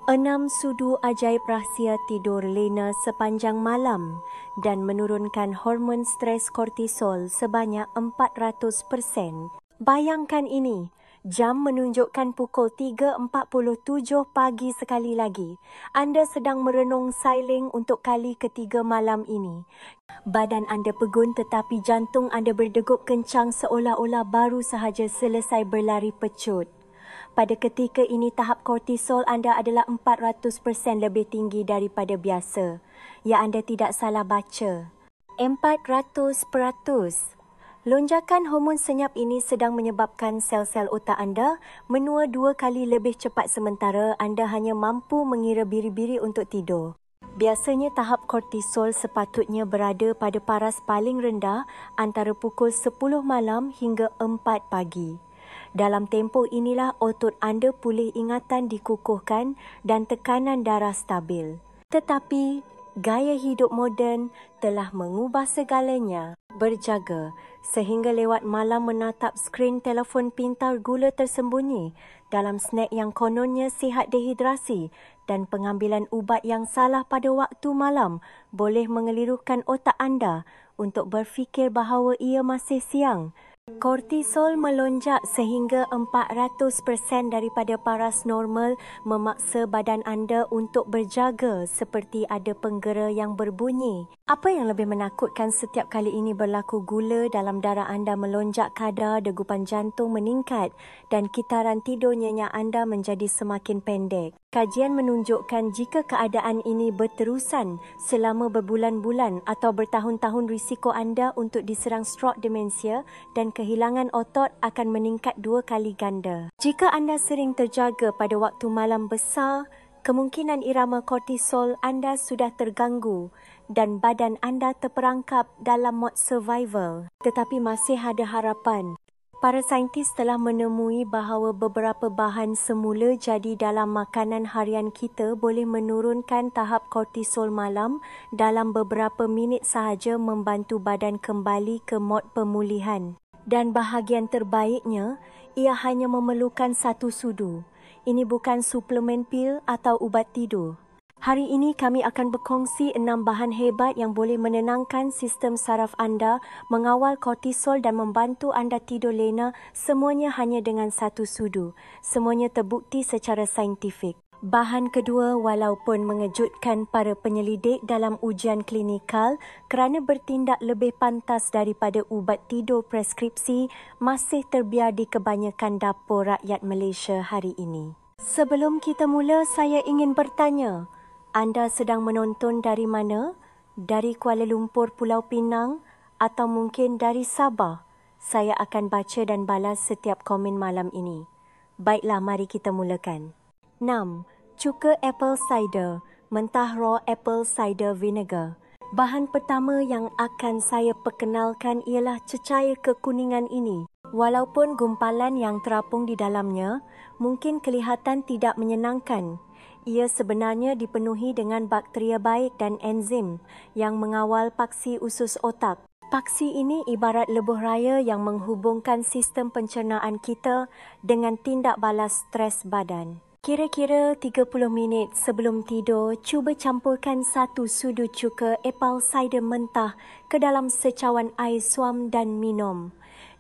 6 sudu ajaib rahsia tidur lena sepanjang malam dan menurunkan hormon stres kortisol sebanyak 400%. Bayangkan ini, jam menunjukkan pukul 3.47 pagi sekali lagi. Anda sedang merenung sailing untuk kali ketiga malam ini. Badan anda pegun tetapi jantung anda berdegup kencang seolah-olah baru sahaja selesai berlari pecut. Pada ketika ini tahap kortisol anda adalah 400% lebih tinggi daripada biasa. Ya, anda tidak salah baca. 400%. Lonjakan hormon senyap ini sedang menyebabkan sel-sel otak anda menua 2 kali lebih cepat sementara anda hanya mampu mengira biri-biri untuk tidur. Biasanya tahap kortisol sepatutnya berada pada paras paling rendah antara pukul 10 malam hingga 4 pagi. Dalam tempoh inilah otot anda pulih ingatan dikukuhkan dan tekanan darah stabil. Tetapi, gaya hidup moden telah mengubah segalanya. Berjaga sehingga lewat malam menatap skrin telefon pintar gula tersembunyi dalam snack yang kononnya sihat dehidrasi dan pengambilan ubat yang salah pada waktu malam boleh mengelirukan otak anda untuk berfikir bahawa ia masih siang. Kortisol melonjak sehingga 400% daripada paras normal memaksa badan anda untuk berjaga seperti ada penggera yang berbunyi. Apa yang lebih menakutkan setiap kali ini berlaku gula dalam darah anda melonjak kadar degupan jantung meningkat dan kitaran tidur nyenyak anda menjadi semakin pendek. Kajian menunjukkan jika keadaan ini berterusan selama berbulan-bulan atau bertahun-tahun risiko anda untuk diserang strok demensia dan kehilangan otot akan meningkat 2 kali ganda. Jika anda sering terjaga pada waktu malam besar, kemungkinan irama kortisol anda sudah terganggu dan badan anda terperangkap dalam mod survival. Tetapi masih ada harapan. Para saintis telah menemui bahawa beberapa bahan semula jadi dalam makanan harian kita boleh menurunkan tahap kortisol malam dalam beberapa minit sahaja membantu badan kembali ke mod pemulihan. Dan bahagian terbaiknya, ia hanya memerlukan 1 sudu. Ini bukan suplemen pil atau ubat tidur. Hari ini kami akan berkongsi 6 bahan hebat yang boleh menenangkan sistem saraf anda, mengawal kortisol dan membantu anda tidur lena, semuanya hanya dengan 1 sudu. Semuanya terbukti secara saintifik. Bahan kedua, walaupun mengejutkan para penyelidik dalam ujian klinikal kerana bertindak lebih pantas daripada ubat tidur preskripsi, masih terbiar di kebanyakan dapur rakyat Malaysia hari ini. Sebelum kita mula, saya ingin bertanya, anda sedang menonton dari mana? Dari Kuala Lumpur, Pulau Pinang atau mungkin dari Sabah? Saya akan baca dan balas setiap komen malam ini. Baiklah, mari kita mulakan. 6. Cuka apple cider, mentah raw apple cider vinegar. Bahan pertama yang akan saya perkenalkan ialah cecair kekuningan ini. Walaupun gumpalan yang terapung di dalamnya mungkin kelihatan tidak menyenangkan, ia sebenarnya dipenuhi dengan bakteria baik dan enzim yang mengawal paksi usus otak. Paksi ini ibarat lebuh raya yang menghubungkan sistem pencernaan kita dengan tindak balas stres badan. Kira-kira 30 minit sebelum tidur, cuba campurkan 1 sudu cuka apple cider mentah ke dalam secawan air suam dan minum.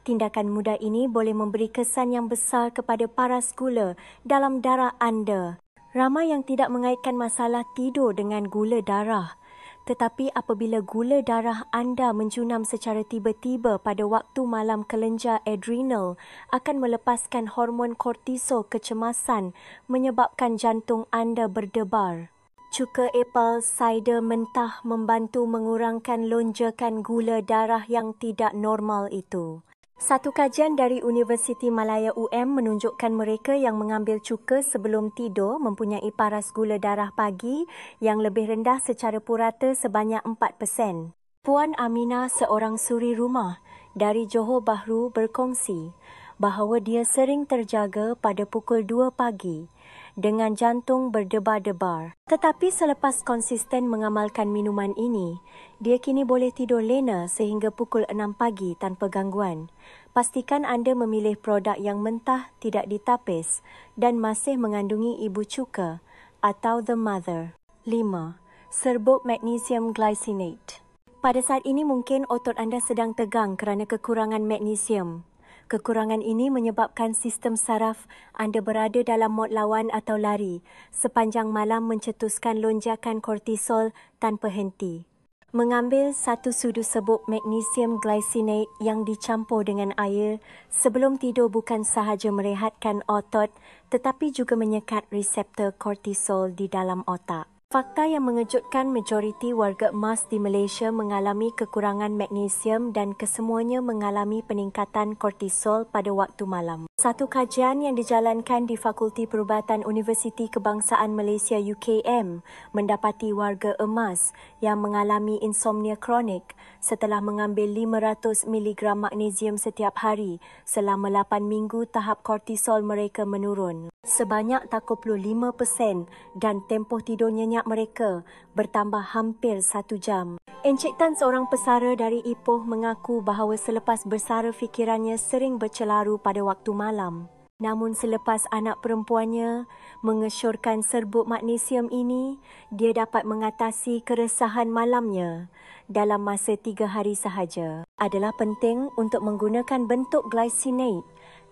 Tindakan mudah ini boleh memberi kesan yang besar kepada paras gula dalam darah anda. Ramai yang tidak mengaitkan masalah tidur dengan gula darah. Tetapi apabila gula darah anda menjunam secara tiba-tiba pada waktu malam, kelenjar adrenal akan melepaskan hormon kortisol kecemasan menyebabkan jantung anda berdebar. Cuka apple cider mentah membantu mengurangkan lonjakan gula darah yang tidak normal itu. Satu kajian dari Universiti Malaya UM menunjukkan mereka yang mengambil cuka sebelum tidur mempunyai paras gula darah pagi yang lebih rendah secara purata sebanyak 4%. Puan Aminah, seorang suri rumah dari Johor Bahru, berkongsi bahawa dia sering terjaga pada pukul 2 pagi dengan jantung berdebar-debar. Tetapi selepas konsisten mengamalkan minuman ini, dia kini boleh tidur lena sehingga pukul 6 pagi tanpa gangguan. Pastikan anda memilih produk yang mentah, tidak ditapis dan masih mengandungi ibu cuka. atau the mother. 5. Serbuk magnesium glycinate. Pada saat ini mungkin otot anda sedang tegang kerana kekurangan magnesium. Kekurangan ini menyebabkan sistem saraf anda berada dalam mod lawan atau lari sepanjang malam, mencetuskan lonjakan kortisol tanpa henti. Mengambil 1 sudu serbuk magnesium glycinate yang dicampur dengan air sebelum tidur bukan sahaja merehatkan otot tetapi juga menyekat reseptor kortisol di dalam otak. Fakta yang mengejutkan, majoriti warga emas di Malaysia mengalami kekurangan magnesium dan kesemuanya mengalami peningkatan kortisol pada waktu malam. Satu kajian yang dijalankan di Fakulti Perubatan Universiti Kebangsaan Malaysia UKM mendapati warga emas yang mengalami insomnia kronik setelah mengambil 500 mg magnesium setiap hari selama 8 minggu, tahap kortisol mereka menurun sebanyak 85% dan tempoh tidur nyenyak mereka bertambah hampir 1 jam. Encik Tan, seorang pesara dari Ipoh, mengaku bahawa selepas bersara fikirannya sering bercelaru pada waktu malam. Namun selepas anak perempuannya mengesyorkan serbuk magnesium ini, dia dapat mengatasi keresahan malamnya dalam masa 3 hari sahaja. Adalah penting untuk menggunakan bentuk glycinate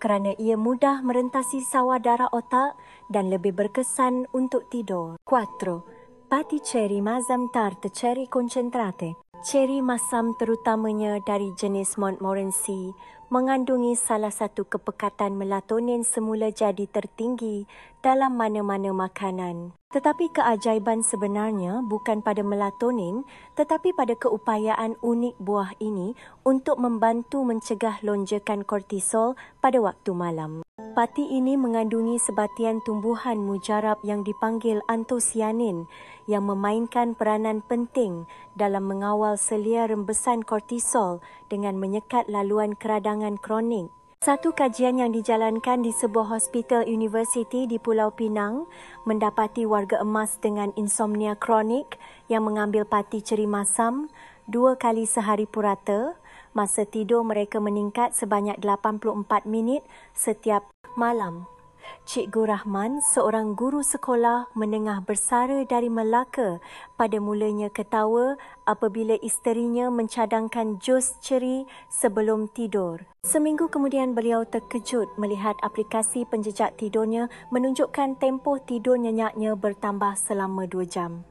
kerana ia mudah merentasi sawar darah otak dan lebih berkesan untuk tidur. 4. Pati ceri masam tarte ceri concentrate. Ceri masam terutamanya dari jenis Montmorency mengandungi salah satu kepekatan melatonin semula jadi tertinggi dalam mana-mana makanan. Tetapi keajaiban sebenarnya bukan pada melatonin tetapi pada keupayaan unik buah ini untuk membantu mencegah lonjakan kortisol pada waktu malam. Pati ini mengandungi sebatian tumbuhan mujarab yang dipanggil antosianin yang memainkan peranan penting dalam mengawal selia rembesan kortisol dengan menyekat laluan keradangan kronik. Satu kajian yang dijalankan di sebuah hospital universiti di Pulau Pinang mendapati warga emas dengan insomnia kronik yang mengambil pati ceri masam 2 kali sehari purata. Masa tidur mereka meningkat sebanyak 84 minit setiap malam. Cikgu Rahman, seorang guru sekolah menengah bersara dari Melaka, pada mulanya ketawa apabila isterinya mencadangkan jus ceri sebelum tidur. Seminggu kemudian beliau terkejut melihat aplikasi penjejak tidurnya menunjukkan tempoh tidur nyenyaknya bertambah selama 2 jam.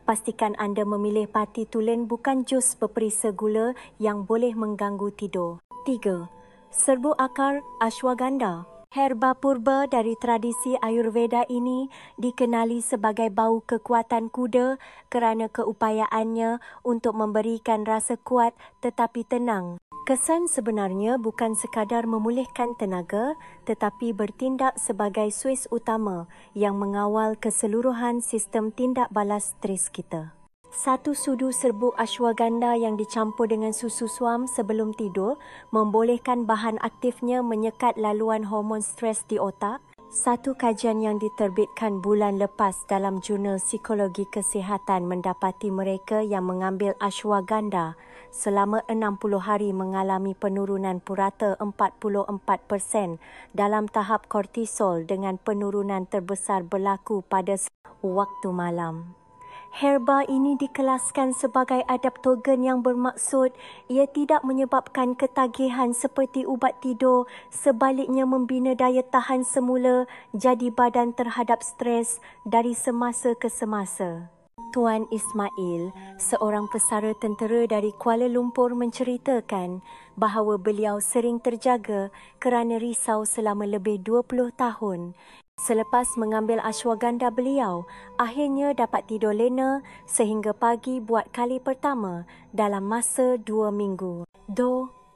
Pastikan anda memilih pati tulen, bukan jus berperisa gula yang boleh mengganggu tidur. 3. Serbuk akar ashwagandha. Herba purba dari tradisi Ayurveda ini dikenali sebagai bau kekuatan kuda kerana keupayaannya untuk memberikan rasa kuat tetapi tenang. Kesan sebenarnya bukan sekadar memulihkan tenaga tetapi bertindak sebagai suis utama yang mengawal keseluruhan sistem tindak balas stres kita. 1 sudu serbuk ashwagandha yang dicampur dengan susu suam sebelum tidur membolehkan bahan aktifnya menyekat laluan hormon stres di otak. Satu kajian yang diterbitkan bulan lepas dalam jurnal Psikologi Kesihatan mendapati mereka yang mengambil ashwagandha selama 60 hari mengalami penurunan purata 44% dalam tahap kortisol dengan penurunan terbesar berlaku pada waktu malam. Herba ini dikelaskan sebagai adaptogen yang bermaksud ia tidak menyebabkan ketagihan seperti ubat tidur, sebaliknya membina daya tahan semula jadi badan terhadap stres dari semasa ke semasa. Tuan Ismail, seorang pesara tentera dari Kuala Lumpur, menceritakan bahawa beliau sering terjaga kerana risau selama lebih 20 tahun. Selepas mengambil ashwagandha beliau, akhirnya dapat tidur lena sehingga pagi buat kali pertama dalam masa 2 minggu.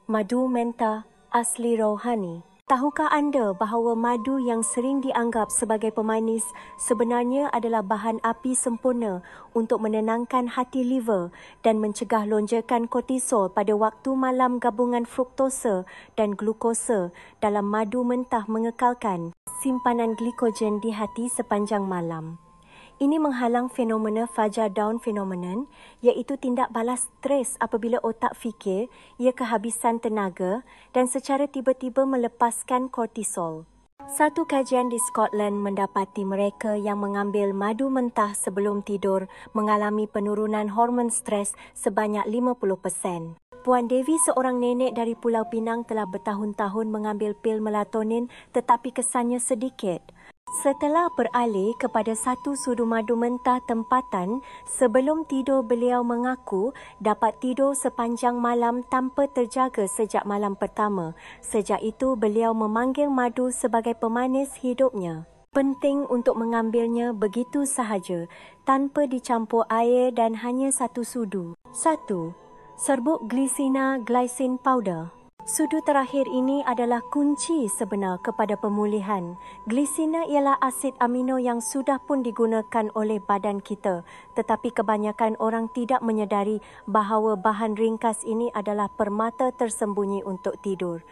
Madu menta asli rohani. Tahukah anda bahawa madu yang sering dianggap sebagai pemanis sebenarnya adalah bahan api sempurna untuk menenangkan hati liver dan mencegah lonjakan kortisol pada waktu malam? Gabungan fruktosa dan glukosa dalam madu mentah mengekalkan simpanan glikogen di hati sepanjang malam. Ini menghalang fenomena Fajar Dawn phenomenon, iaitu tindak balas stres apabila otak fikir ia kehabisan tenaga dan secara tiba-tiba melepaskan kortisol. Satu kajian di Scotland mendapati mereka yang mengambil madu mentah sebelum tidur mengalami penurunan hormon stres sebanyak 50%. Puan Devi, seorang nenek dari Pulau Pinang, telah bertahun-tahun mengambil pil melatonin tetapi kesannya sedikit. Setelah beralih kepada satu sudu madu mentah tempatan, sebelum tidur beliau mengaku dapat tidur sepanjang malam tanpa terjaga sejak malam pertama. Sejak itu beliau memanggil madu sebagai pemanis hidupnya. Penting untuk mengambilnya begitu sahaja, tanpa dicampur air dan hanya satu sudu. 1. Serbuk glisina glycine powder. Sudu terakhir ini adalah kunci sebenar kepada pemulihan. Glisina ialah asid amino yang sudah pun digunakan oleh badan kita, tetapi kebanyakan orang tidak menyedari bahawa bahan ringkas ini adalah permata tersembunyi untuk tidur.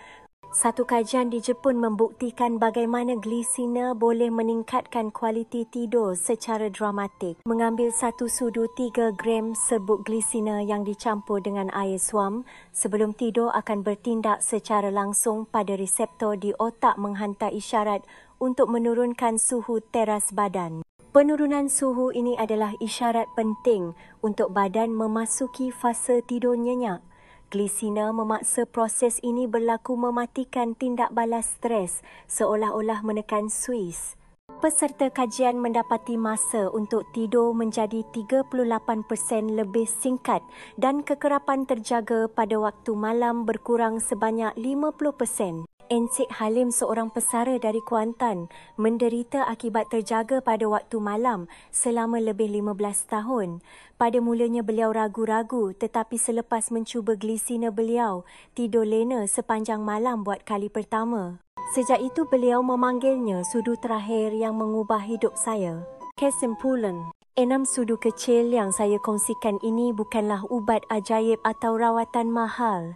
Satu kajian di Jepun membuktikan bagaimana glisina boleh meningkatkan kualiti tidur secara dramatik. Mengambil satu sudu 3 gram serbuk glisina yang dicampur dengan air suam sebelum tidur akan bertindak secara langsung pada reseptor di otak, menghantar isyarat untuk menurunkan suhu teras badan. Penurunan suhu ini adalah isyarat penting untuk badan memasuki fasa tidur nyenyak. Glisina memaksa proses ini berlaku mematikan tindak balas stres, seolah-olah menekan suis. Peserta kajian mendapati masa untuk tidur menjadi 38% lebih singkat dan kekerapan terjaga pada waktu malam berkurang sebanyak 50%. Encik Halim, seorang pesara dari Kuantan, menderita akibat terjaga pada waktu malam selama lebih 15 tahun. Pada mulanya beliau ragu-ragu, tetapi selepas mencuba glisina beliau tidur lena sepanjang malam buat kali pertama. Sejak itu beliau memanggilnya sudu terakhir yang mengubah hidup saya. Kesimpulan, 6 sudu kecil yang saya kongsikan ini bukanlah ubat ajaib atau rawatan mahal.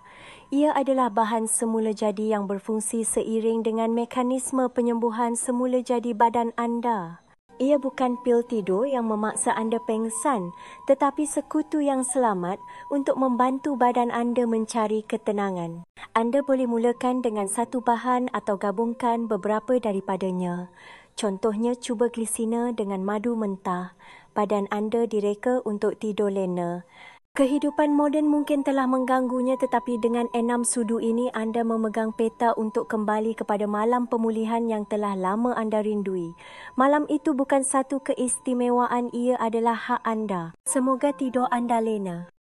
Ia adalah bahan semula jadi yang berfungsi seiring dengan mekanisme penyembuhan semula jadi badan anda. Ia bukan pil tidur yang memaksa anda pengsan, tetapi sekutu yang selamat untuk membantu badan anda mencari ketenangan. Anda boleh mulakan dengan satu bahan atau gabungkan beberapa daripadanya. Contohnya, cuba glisina dengan madu mentah. Badan anda direka untuk tidur lena. Kehidupan moden mungkin telah mengganggunya, tetapi dengan 6 sudu ini anda memegang peta untuk kembali kepada malam pemulihan yang telah lama anda rindui. Malam itu bukan satu keistimewaan, ia adalah hak anda. Semoga tidur anda lena.